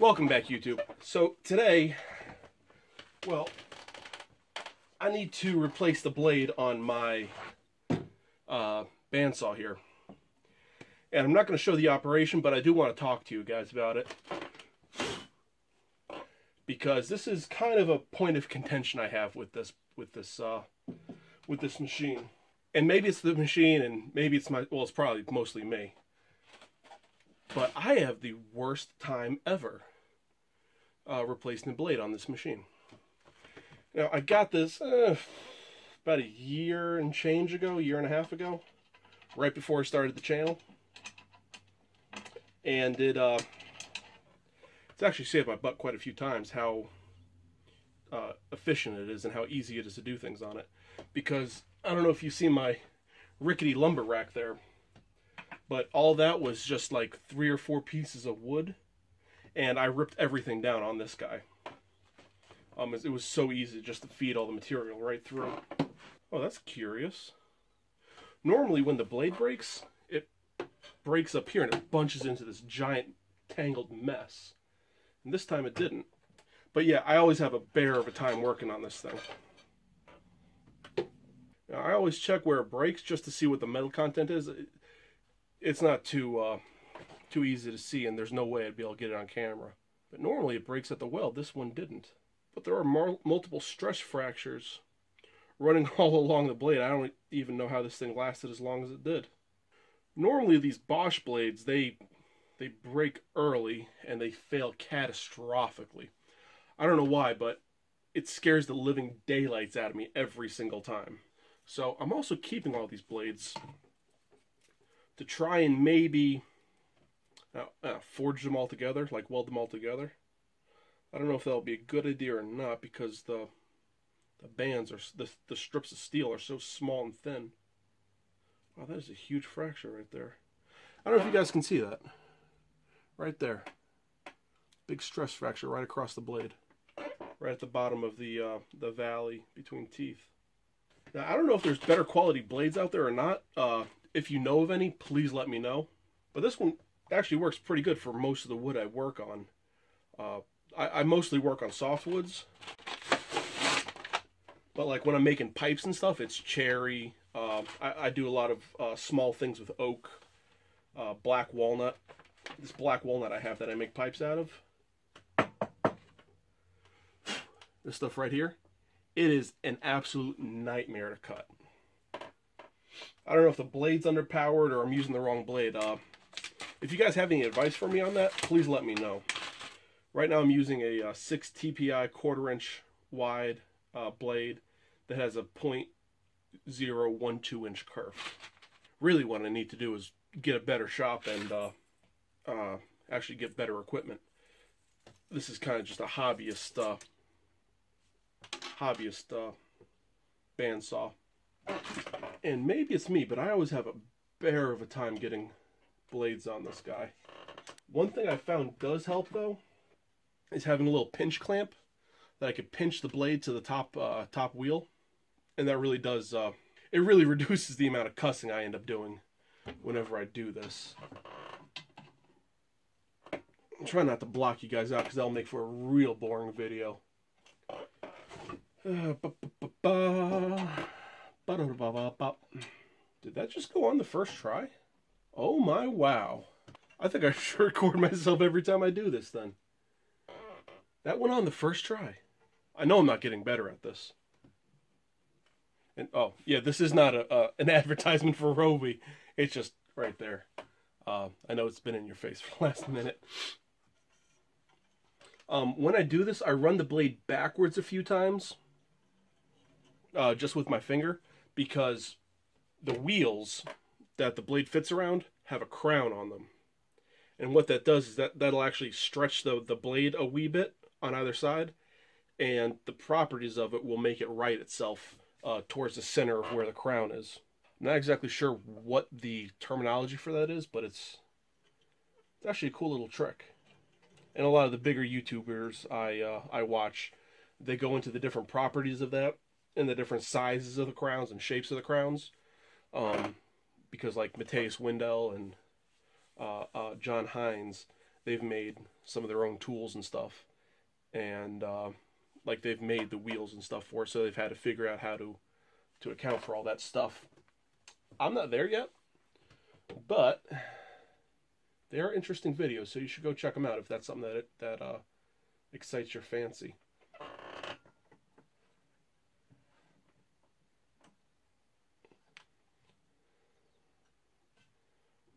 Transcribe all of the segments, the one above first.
Welcome back, YouTube. So today, well, I need to replace the blade on my bandsaw here. And I'm not going to show the operation, but I do want to talk to you guys about it. Because this is kind of a point of contention I have with this machine. And maybe it's the machine, and maybe it's it's probably mostly me. But I have the worst time ever replacing the blade on this machine. Now, I got this about a year and change ago, year and a half ago, right before I started the channel. And it's actually saved my butt quite a few times how efficient it is and how easy it is to do things on it. Because, I don't know if you see my rickety lumber rack there, but all that was just like 3 or 4 pieces of wood, and I ripped everything down on this guy. It was so easy just to feed all the material right through. Oh, that's curious. Normally when the blade breaks, it breaks up here and it bunches into this giant tangled mess. And this time it didn't. But yeah, I always have a bear of a time working on this thing. Now, I always check where it breaks just to see what the metal content is. It's not too easy to see, and there's no way I'd be able to get it on camera. But normally it breaks at the weld. This one didn't. But there are multiple stress fractures running all along the blade. I don't even know how this thing lasted as long as it did. Normally these Bosch blades, they break early and they fail catastrophically. I don't know why, but it scares the living daylights out of me every single time. So I'm also keeping all these blades to try and maybe forge them all together, like weld them all together. I don't know if that'll be a good idea or not, because the bands are the strips of steel are so small and thin. Wow, that is a huge fracture right there. I don't know if you guys can see that. Right there. Big stress fracture right across the blade. Right at the bottom of the valley between teeth. Now, I don't know if there's better quality blades out there or not. If you know of any, please let me know. But this one actually works pretty good for most of the wood I work on. I mostly work on softwoods. But like when I'm making pipes and stuff, it's cherry. I do a lot of small things with oak, black walnut. This black walnut I have that I make pipes out of. This stuff right here, it is an absolute nightmare to cut. I don't know if the blade's underpowered or I'm using the wrong blade. If you guys have any advice for me on that, please let me know. Right now I'm using a 6 TPI 1/4 inch wide blade that has a .012 inch kerf. Really what I need to do is get a better shop and actually get better equipment. This is kind of just a hobbyist bandsaw. And maybe it's me, but I always have a bear of a time getting blades on this guy. One thing I found does help though is having a little pinch clamp that I could pinch the blade to the top wheel, and that really does it really reduces the amount of cussing I end up doing whenever I do this. I'm trying not to block you guys out because that'll make for a real boring video. Did that just go on the first try? Oh my wow. I think I should record myself every time I do this then. That went on the first try. I know I'm not getting better at this. And oh yeah, this is not an advertisement for Roby. It's just right there. I know it's been in your face for the last minute. When I do this, I run the blade backwards a few times. Just with my finger, because the wheels that the blade fits around have a crown on them. And what that does is that'll actually stretch the blade a wee bit on either side, and the properties of it will make it right itself towards the center of where the crown is. I'm not exactly sure what the terminology for that is, but it's actually a cool little trick. And a lot of the bigger YouTubers I watch, they go into the different properties of that and the different sizes of the crowns and shapes of the crowns. Because like Mateus Windell and John Hines, they've made some of their own tools and stuff, and like they've made the wheels and stuff for it, so they've had to figure out how to account for all that stuff. I'm not there yet, but they are interesting videos, so you should go check them out if that's something that excites your fancy.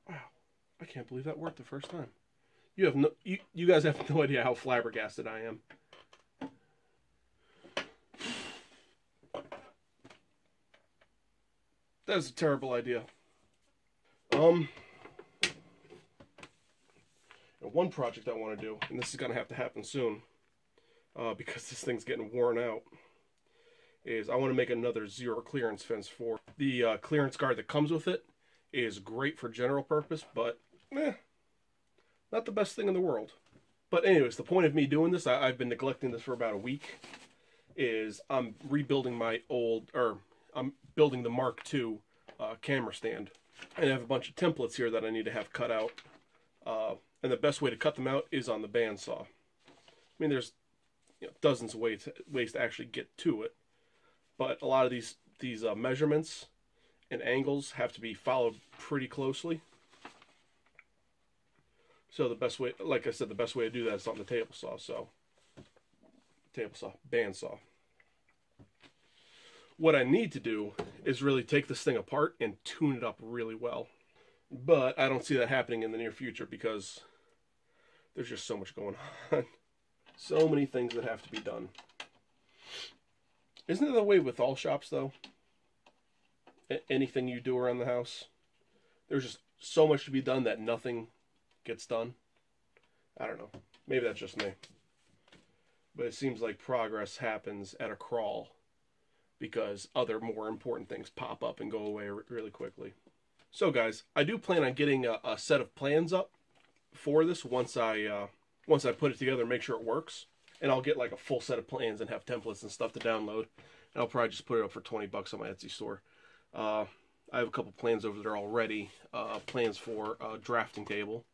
Wow, I can't believe that worked the first time. You guys have no idea how flabbergasted I am. That was a terrible idea. And one project I want to do, and this is going to have to happen soon, because this thing's getting worn out, is I want to make another zero clearance fence for the clearance guard that comes with it. Is great for general purpose, but not the best thing in the world. But anyways, the point of me doing this, I've been neglecting this for about a week, is I'm rebuilding my I'm building the Mark II camera stand. And I have a bunch of templates here that I need to have cut out. And the best way to cut them out is on the bandsaw. I mean, there's dozens of ways to actually get to it. But a lot of these measurements and angles have to be followed pretty closely. So the best way, like I said, the best way to do that is on the table saw. So, bandsaw. What I need to do is really take this thing apart and tune it up really well. But I don't see that happening in the near future because there's just so much going on. So many things that have to be done. Isn't it the way with all shops, though? Anything you do around the house, there's just so much to be done that nothing gets done. I don't know. Maybe that's just me. But it seems like progress happens at a crawl because other more important things pop up and go away really quickly. So guys, I do plan on getting a set of plans up for this once I put it together and make sure it works. And I'll get like a full set of plans and have templates and stuff to download. And I'll probably just put it up for 20 bucks on my Etsy store. I have a couple plans over there already. Plans for a drafting table,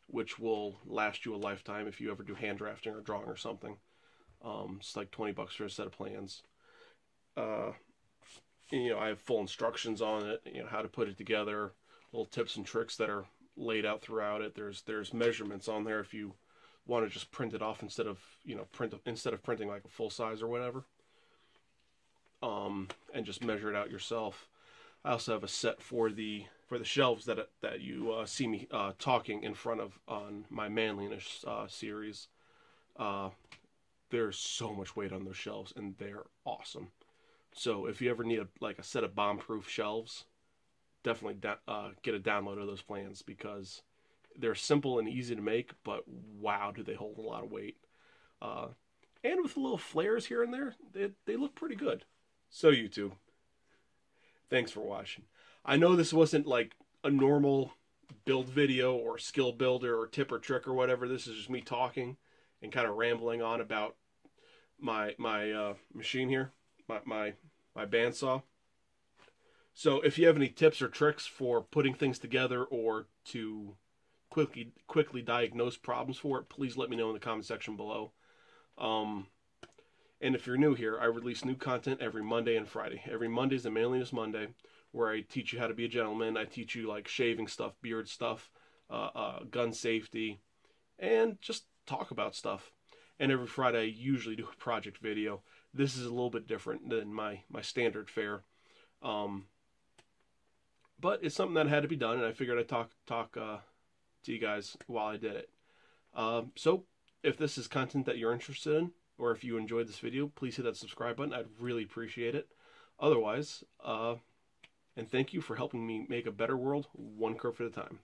which will last you a lifetime if you ever do hand drafting or drawing or something. It's like 20 bucks for a set of plans. And, I have full instructions on it, how to put it together, little tips and tricks that are laid out throughout it. There's measurements on there if you want to just print it off instead of printing like a full size or whatever. And just measure it out yourself. I also have a set for the shelves that you see me talking in front of on my manliness series. There's so much weight on those shelves, and they're awesome. So if you ever need a set of bomb-proof shelves, definitely get a download of those plans because they're simple and easy to make, but wow, do they hold a lot of weight. And with little flares here and there, they look pretty good. So YouTube, thanks for watching. I know this wasn't like a normal build video or skill builder or tip or trick or whatever. This is just me talking and kind of rambling on about my machine here, my bandsaw. So if you have any tips or tricks for putting things together or to quickly diagnose problems for it, please let me know in the comment section below. And if you're new here, I release new content every Monday and Friday. Every Monday is the Manliness Monday, where I teach you how to be a gentleman. I teach you like shaving stuff, beard stuff, gun safety, and just talk about stuff. And every Friday, I usually do a project video. This is a little bit different than my standard fare. But it's something that had to be done, and I figured I'd talk to you guys while I did it. So if this is content that you're interested in, or if you enjoyed this video, please hit that subscribe button. I'd really appreciate it. Otherwise, and thank you for helping me make a better world, one kerf at a time.